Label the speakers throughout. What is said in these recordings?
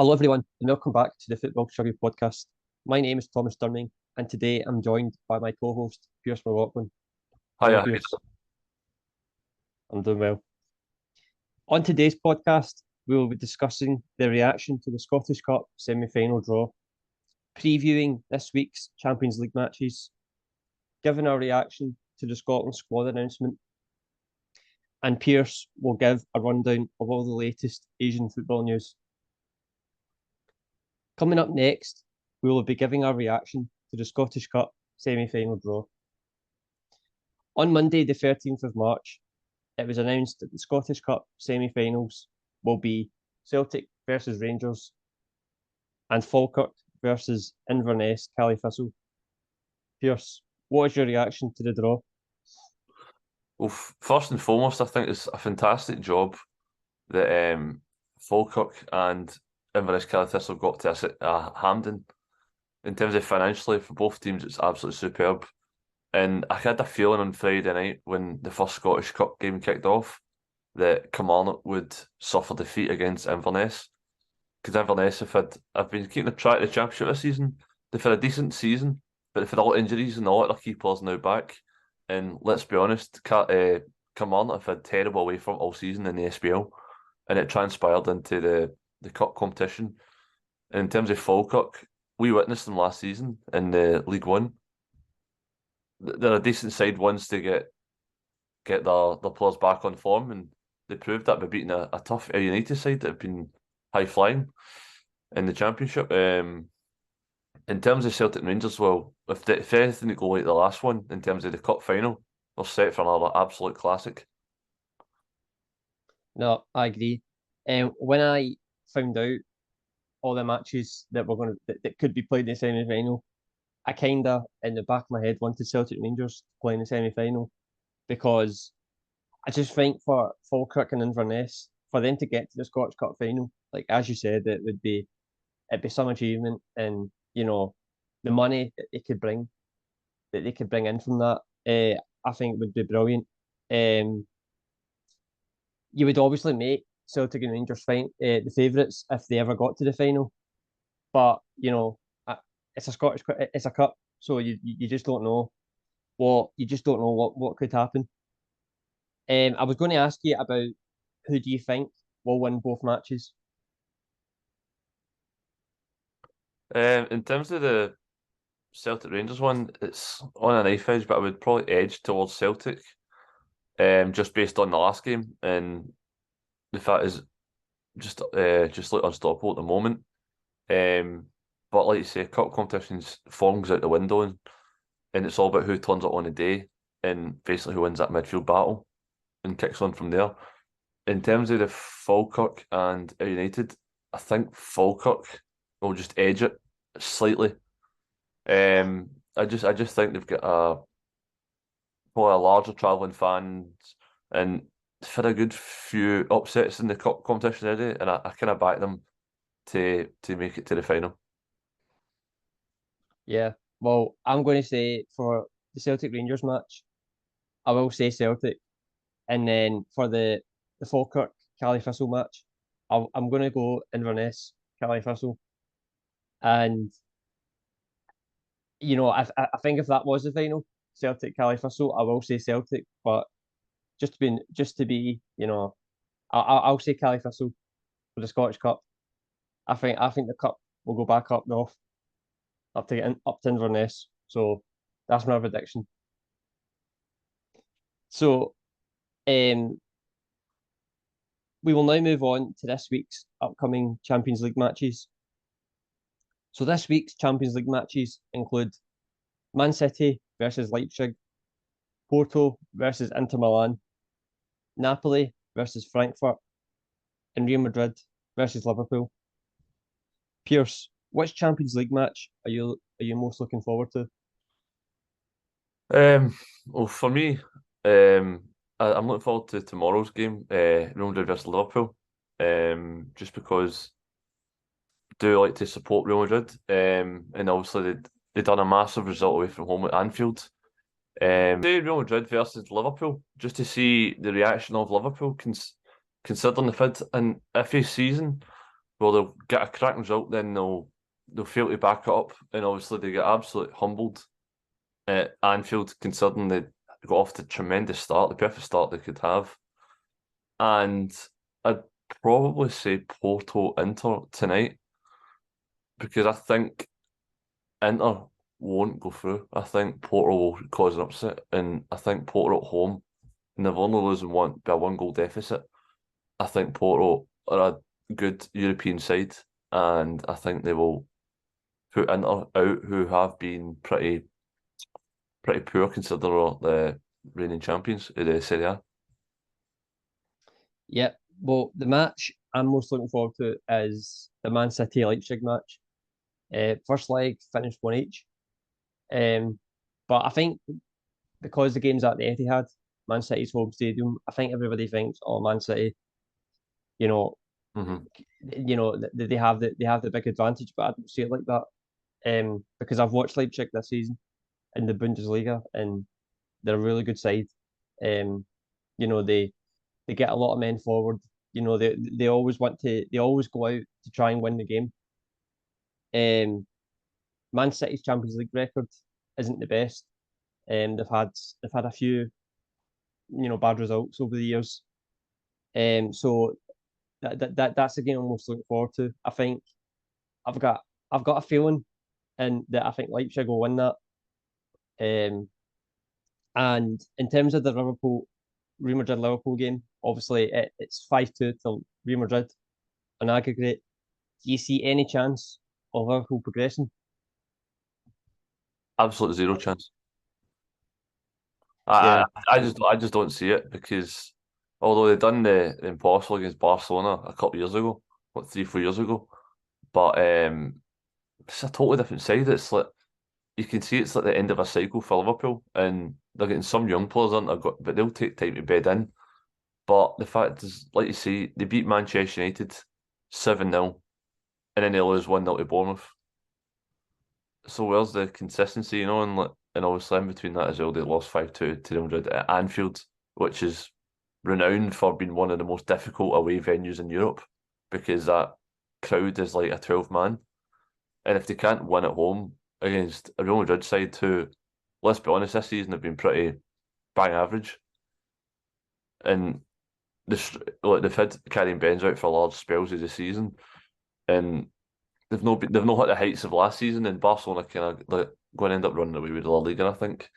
Speaker 1: Hello, everyone, and welcome back to the Football Chuggu Podcast. My name is Thomas Durning, and today I'm joined by my co-host, Pearse McLaughlin. Hello,
Speaker 2: Hiya.
Speaker 1: Pearse. I'm doing well. On today's podcast, we will be discussing the reaction to the Scottish Cup semi-final draw, previewing this week's Champions League matches, giving our reaction to the Scotland squad announcement, and Pearse will give a rundown of all the latest Asian football news. Coming up next, we will be giving our reaction to the Scottish Cup semi-final draw. On Monday, the 13th of March, it was announced that the Scottish Cup semi-finals will be Celtic versus Rangers and Falkirk versus Inverness Caley-Thistle. Pearse, what is your reaction to the draw?
Speaker 2: Well, first and foremost, I think it's a fantastic job that Falkirk and Inverness Caley-Thistle got to Hampden. In terms of financially, for both teams, it's absolutely superb. And I had a feeling on Friday night when the first Scottish Cup game kicked off that Kilmarnock would suffer defeat against Inverness. Because Inverness have been keeping track of the Championship this season. They've had a decent season, but they've had a lot of injuries and a lot of their key players now back. And let's be honest, Kilmarnock have had terrible away from all season in the SPL, and it transpired into the cup competition. And in terms of Falkirk, we witnessed them last season in the League One. They're a decent side once they get their players back on form, and they proved that by beating a tough United side that have been high flying in the Championship. In terms of Celtic and Rangers, well, if anything to go like the last one in terms of the cup final, they're set for another absolute classic.
Speaker 1: No, I agree. When I found out all the matches that were that could be played in the semi-final, I kind of, in the back of my head, wanted Celtic Rangers to play in the semi-final because I just think for Falkirk and Inverness, for them to get to the Scottish Cup final, like as you said, it'd be some achievement, and the money that they could bring in from that, I think would be brilliant. You would obviously make Celtic and Rangers the favourites if they ever got to the final, but it's a cup, so you just don't know what could happen. I was going to ask you about who do you think will win both matches?
Speaker 2: In terms of the Celtic Rangers one, it's on a knife edge, but I would probably edge towards Celtic, just based on the last game, and the fact is just like unstoppable at the moment. But like you say, cup competitions, form's out the window, and it's all about who turns up on the day and basically who wins that midfield battle and kicks on from there. In terms of the Falkirk and United, I think Falkirk will just edge it slightly. I just think they've got probably a larger travelling fans, and they've had a good few upsets in the cup competition already, and I kind of back them to make it to the final.
Speaker 1: Yeah, well, I'm going to say for the Celtic Rangers match, I will say Celtic, and then for the Falkirk Caley-Thistle match, I'm going to go Inverness Caley-Thistle, and I think if that was the final, Celtic Caley-Thistle, I will say Celtic, but just to be, I'll say Caley-Thistle for the Scottish Cup. I think the cup will go back up north, up to Inverness. So that's my prediction. So, we will now move on to this week's upcoming Champions League matches. So this week's Champions League matches include Man City versus Leipzig, Porto versus Inter Milan, Napoli versus Frankfurt, and Real Madrid versus Liverpool. Pearse, which Champions League match are you most looking forward to?
Speaker 2: Well, for me, I'm looking forward to tomorrow's game, Real Madrid versus Liverpool, just because I do like to support Real Madrid, and obviously they done a massive result away from home at Anfield. Say Real Madrid versus Liverpool, just to see the reaction of Liverpool, considering the fid and iffy season well, they'll get a cracking result, then they'll fail to back it up, and obviously they get absolutely humbled at Anfield, considering they got off to a tremendous start, the perfect start they could have. And I'd probably say Porto Inter tonight, because I think Inter won't go through. I think Porto will cause an upset, and I think Porto at home, and they've only losing by a 1-goal deficit. I think Porto are a good European side, and I think they will put Inter out, who have been pretty poor considering the reigning champions of the Serie A.
Speaker 1: Yeah, well, the match I'm most looking forward to is the Man City Leipzig match. First leg finished 1 each. But I think because the game's at the Etihad, Man City's home stadium, I think everybody thinks, oh, Man City, you know, they have the big advantage, but I don't see it like that. Because I've watched Leipzig this season in the Bundesliga, and they're a really good side. They get a lot of men forward. They always go out to try and win the game. Man City's Champions League record isn't the best. They've had a few bad results over the years. So that's the game I'm most looking forward to. I think I've got a feeling, and that I think Leipzig will win that. And in terms of the Real Madrid Liverpool game, obviously it's 5-2 to Real Madrid on aggregate. Do you see any chance of Liverpool progressing?
Speaker 2: Absolutely zero chance.
Speaker 1: Yeah.
Speaker 2: I just don't see it, because although they done the impossible against Barcelona a couple of years ago, 3-4 years ago, but it's a totally different side. It's like you can see it's like the end of a cycle for Liverpool, and they're getting some young players on, but they'll take time to bed in. But the fact is, like you say, they beat Manchester United 7-0, and then they lose 1-0 to Bournemouth. So where's the consistency, and obviously in between that as well, they lost 5-2 to Real Madrid at Anfield, which is renowned for being one of the most difficult away venues in Europe, because that crowd is like a 12-man. And if they can't win at home against a Real Madrid side who, let's be honest, this season have been pretty bang average, and they've had Karim Benz out for large spells of the season, and they've not hit the heights of last season, and Barcelona kind of going to end up running away with the La Liga, I think.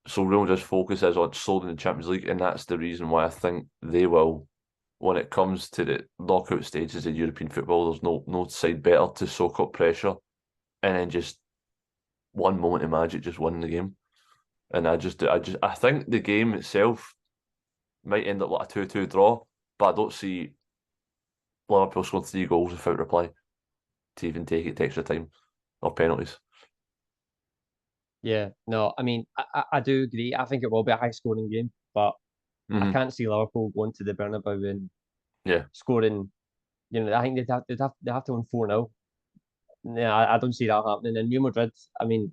Speaker 2: So Real Madrid's focus is on solely in the Champions League, and that's the reason why I think they will, when it comes to the knockout stages of European football, there's no side better to soak up pressure, and then just one moment of magic, just winning the game. And I think the game itself might end up like a 2-2 draw, but I don't see Liverpool scoring 3 goals without reply to even take it to extra time or penalties.
Speaker 1: Yeah, no, I mean, I do agree. I think it will be a high-scoring game, but I can't see Liverpool going to the Bernabeu and scoring. I think they'd have to win 4-0. Yeah, I don't see that happening. And Real Madrid, I mean,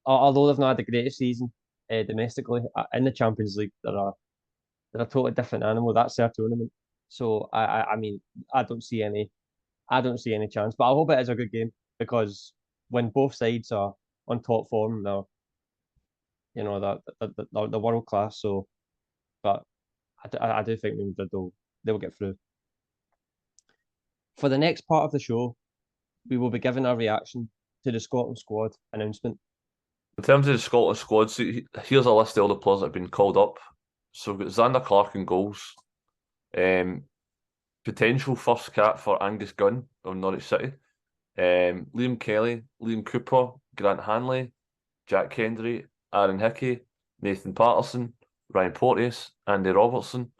Speaker 1: although they've not had the greatest season domestically in the Champions League, they're a totally different animal. That's their tournament. So I mean, I don't see any chance. But I hope it is a good game, because when both sides are on top form, they're world class. So, but I do think they'll get through. For the next part of the show, we will be giving our reaction to the Scotland squad announcement.
Speaker 2: In terms of the Scotland squad, so here's a list of all the players that have been called up. So we've got Xander Clark in goals. Potential first cap for Angus Gunn of Norwich City. Liam Kelly, Liam Cooper, Grant Hanley, Jack Kendry, Aaron Hickey, Nathan Patterson, Ryan Porteous, Andy Robertson,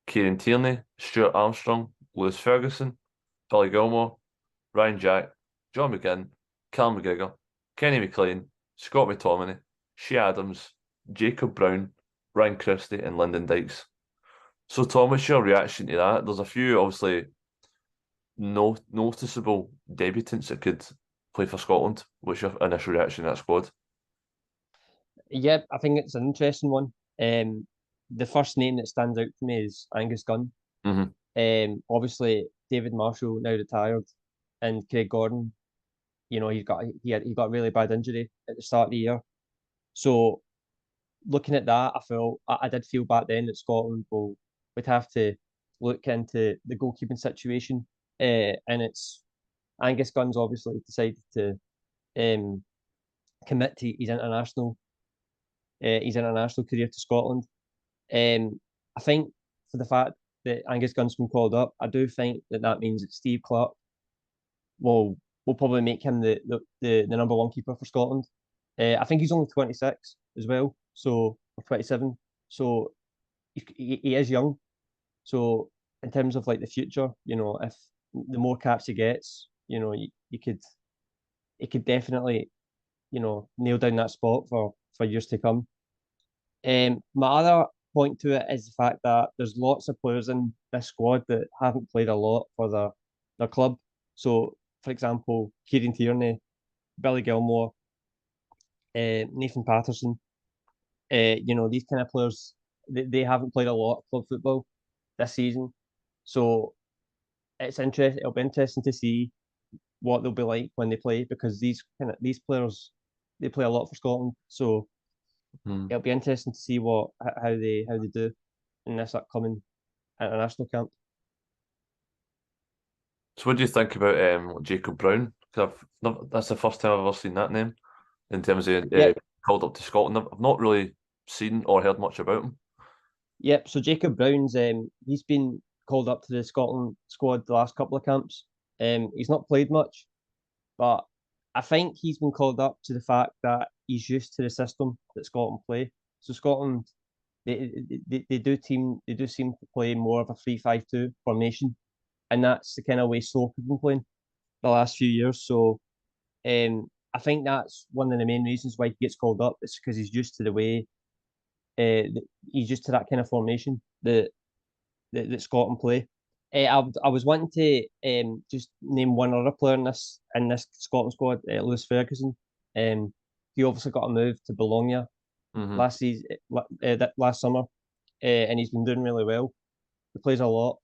Speaker 2: Kieran Tierney, Stuart Armstrong, Lewis Ferguson, Billy Gilmore, Ryan Jack, John McGinn, Cal McGregor, Kenny McLean, Scott McTominay, Shea Adams, Jacob Brown, Ryan Christie, and Lyndon Dykes. So, Tom, what's your reaction to that? There's a few, obviously, noticeable debutants that could play for Scotland. What's your initial reaction to that squad?
Speaker 1: Yeah, I think it's an interesting one. The first name that stands out to me is Angus Gunn.
Speaker 2: Mm-hmm.
Speaker 1: Obviously, David Marshall now retired, and Craig Gordon, you know, he got a really bad injury at the start of the year. So looking at that, I did feel back then that Scotland would have to look into the goalkeeping situation, and it's Angus Gunn's obviously decided to commit to his international career to Scotland. I think for the fact that Angus Gunn's been called up, I do think that means that Steve Clarke will probably make him the number one keeper for Scotland. I think he's only 26 as well, or 27. So he is young. So in terms of like the future, you know, if the more caps he gets, you know, he could definitely, you know, nail down that spot for years to come. My other point to it is the fact that there's lots of players in this squad that haven't played a lot for their club. So, for example, Kieran Tierney, Billy Gilmore, Nathan Patterson, you know, these kind of players, they haven't played a lot of club football this season. So it'll be interesting to see what they'll be like when they play, because these players, they play a lot for Scotland. So it'll be interesting to see how they do in this upcoming international camp.
Speaker 2: So what do you think about Jacob Brown? Because that's the first time I've ever seen that name in terms of called up to Scotland. I've not really seen or heard much about him.
Speaker 1: Yep. So Jacob Brown's he's been called up to the Scotland squad the last couple of camps. He's not played much, but I think he's been called up to the fact that he's used to the system that Scotland play. So Scotland, they do seem to play more of a 3-5-2 formation, and that's the kind of way Stoke have been playing the last few years. So I think that's one of the main reasons why he gets called up. It's because he's used to the way he's used to that kind of formation that Scotland play. I was wanting to just name one other player in this Scotland squad, Lewis Ferguson. He obviously got a move to Bologna last season, last summer, and he's been doing really well. He plays a lot.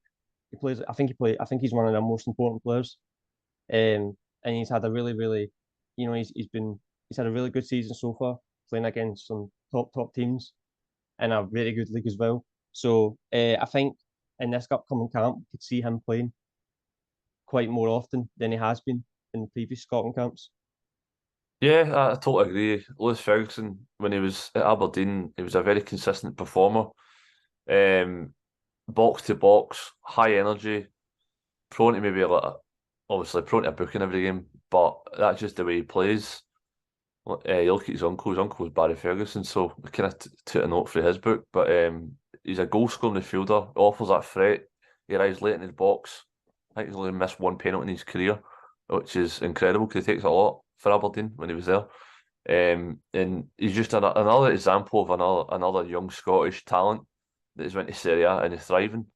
Speaker 1: He plays. I think he's one of the most important players. And he's had a really, you know, he's had a really good season so far, playing against some top teams in a very good league as well. So I think in this upcoming camp, we could see him playing quite more often than he has been in the previous Scotland camps.
Speaker 2: Yeah, I totally agree. Lewis Ferguson, when he was at Aberdeen, he was a very consistent performer. Box to box, high energy, prone to maybe obviously prone to a booking every game, but that's just the way he plays. You look at his uncle's Barry Ferguson, so I kind of took a note for his book, but he's a goal scoring midfielder, offers that threat, he arrives late in his box. I think he's only missed one penalty in his career, which is incredible because he takes a lot for Aberdeen when he was there. And he's just another example of another young Scottish talent that has went to Serie A and is thriving.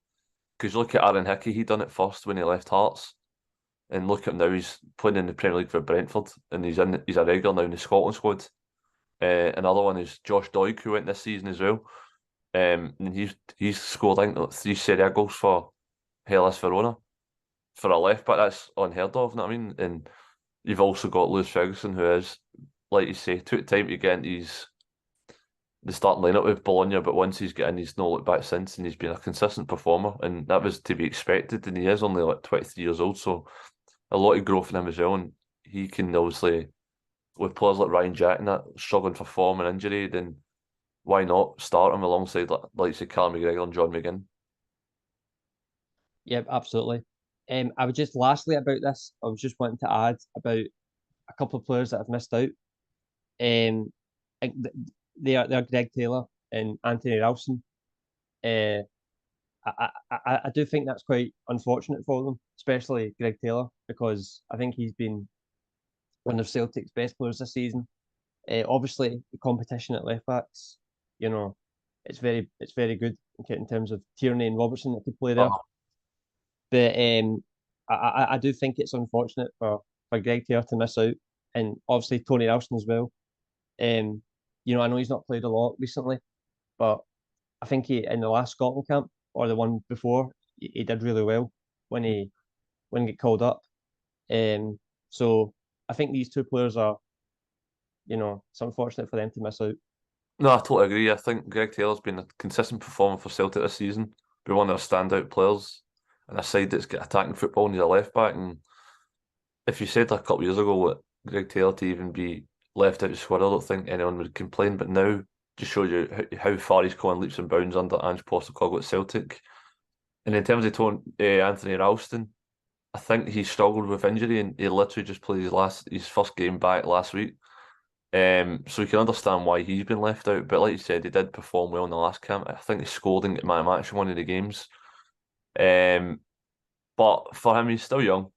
Speaker 2: Because look at Aaron Hickey, he done it first when he left Hearts. And look at him now, he's playing in the Premier League for Brentford and he's a regular now in the Scotland squad. Another one is Josh Doig, who went this season as well. And he's scored, I think, 3 Serie A goals for Hellas Verona. For a left back, that's unheard of, you know what I mean? And you've also got Lewis Ferguson, who is, like you say, took time to get into the starting lineup with Bologna, but once he's got in, he's not looked back since, and he's been a consistent performer, and that was to be expected. And he is only like 23 years old, so a lot of growth in him as well. And he can obviously, with players like Ryan Jack and that struggling for form and injury, then why not start him alongside like say Callum McGregor and John McGinn?
Speaker 1: Yep, absolutely. I would just lastly about this, I was just wanting to add about a couple of players that have missed out. They're Greg Taylor and Anthony Ralston. I do think that's quite unfortunate for them, especially Greg Taylor, because I think he's been one of Celtic's best players this season. Obviously, the competition at left backs, you know, it's very good in terms of Tierney and Robertson that could play there. But I do think it's unfortunate for Greg Taylor to miss out, and obviously Tony Ralston as well. You know, I know he's not played a lot recently, but I think he in the last Scotland camp or the one before, he did really well when he wouldn't get called up. So I think these two players are, it's unfortunate for them to miss out.
Speaker 2: No, I totally agree. I think Greg Taylor's been a consistent performer for Celtic this season. Been one of their standout players and a side that's got attacking football and he's a left back. And if you said a couple of years ago that Greg Taylor to even be left out of the squad, I don't think anyone would complain. But now just shows you how far he's gone leaps and bounds under Ange Postecoglou at Celtic. And in terms of Anthony Ralston, I think he struggled with injury and he literally just played his first game back last week. So you can understand why he's been left out. But like you said, he did perform well in the last camp. I think he scored and got man of the match in one of the games. But for him, he's still young.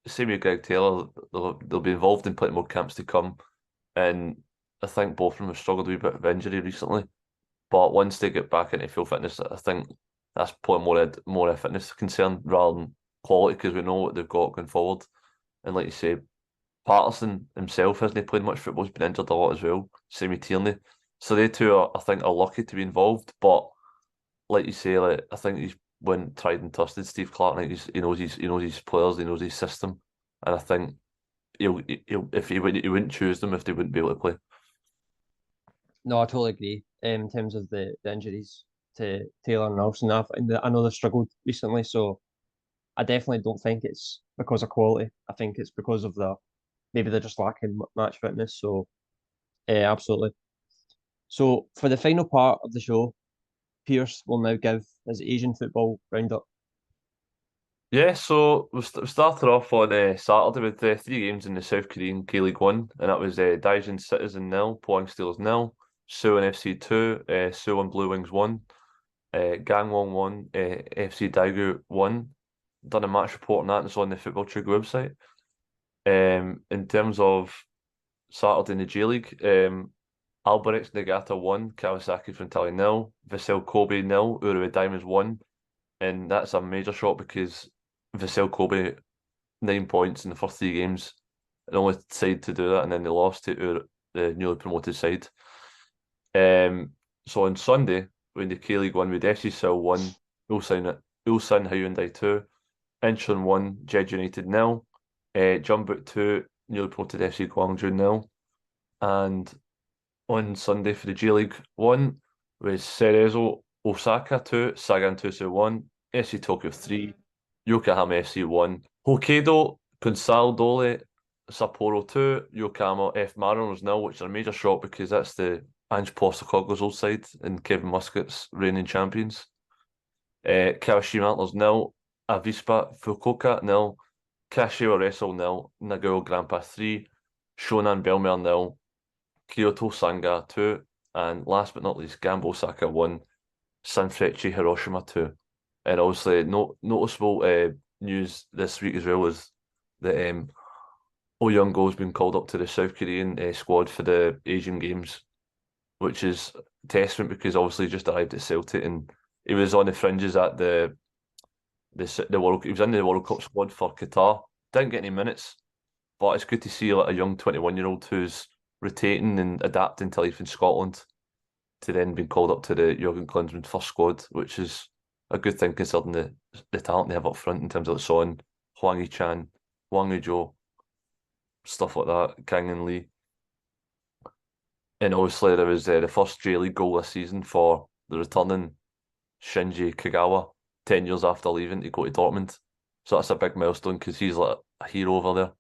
Speaker 2: Same with Greg Taylor, they'll be involved in plenty more camps to come. And I think both of them have struggled a wee bit of injury recently. But once they get back into full fitness, I think that's probably more a fitness concern rather than quality, because we know what they've got going forward. And like you say, Patterson himself hasn't played much football. He's been injured a lot as well. Same with Tierney. So they two are, I think, are lucky to be involved. But like you say, I think he's went tried and trusted. Steve Clarke, like he knows his players, he knows his system, and I think he'll if he wouldn't choose them if they wouldn't be able to play.
Speaker 1: No, I totally agree. In terms of the injuries to Taylor and Nelson, I know they've struggled recently, so I definitely don't think it's because of quality. I think it's because of maybe they're just lacking match fitness. So, absolutely. So for the final part of the show, Pearse will now give his Asian football roundup.
Speaker 2: Yeah, so we started off on Saturday with 3 games in the South Korean K-League 1, and that was Daejeon Citizen 0, Pohang Steelers 0, Suwon FC 2, Suwon Blue Wings 1, Gangwon 1, FC Daegu 1. Done a match report on that, and it's on the Football Chuggu website. In terms of Saturday in the J League, Albirex Niigata 1, Kawasaki Frontale 0, Vissel Kobe 0, Urawa Diamonds 1, and that's a major shock because Vissel Kobe 9 points in the first 3 games, the only side to do that, and then they lost to the newly promoted side. So on Sunday, when the K-League 1 with FC Seoul 1, Ulsan Hyundai 2, Incheon 1, Jeju United 0, Jeonbuk 2, newly promoted FC Gwangju 0, and on Sunday for the J League 1 was Cerezo Osaka 2, Sagan Tosu 1, FC Tokyo 3, Yokohama FC 1, Hokkaido Consadole Sapporo 2, Yokohama F Mariners 0, which is a major shock because that's the Ange Postecoglou's old side and Kevin Muscat's reigning champions. Kawashima Antlers 0, Avispa Fukuoka 0, Kashiwa Wrestle 0, Nagao Grandpa 3, Shonan Bellmare 0, Kyoto Sanga 2, and last but not least, Gamba Osaka 1, Sanfrecce Hiroshima 2. And obviously, noticeable news this week as well was that Oh Young-go has been called up to the South Korean squad for the Asian Games, which is a testament because obviously he just arrived at Celtic and he was on the fringes at the World. He was in the World Cup squad for Qatar. Didn't get any minutes, but it's good to see like a young 21-year-old who's rotating and adapting to life in Scotland to then being called up to the Jurgen Klinsmann first squad, which is a good thing considering the talent they have up front in terms of Son, Hwang Hee-chan, Wang Ui-jo, stuff like that, Kang and Lee. And obviously there was the first J League goal this season for the returning Shinji Kagawa, 10 years after leaving to go to Dortmund. So that's a big milestone because he's like a hero over there.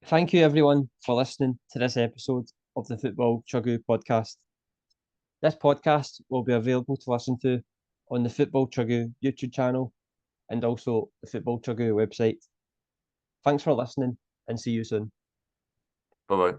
Speaker 1: Thank you everyone for listening to this episode of the Football Chuggu Podcast. This podcast will be available to listen to on the Football Chuggu YouTube channel and also the Football Chuggu website. Thanks for listening and see you soon.
Speaker 2: Bye-bye.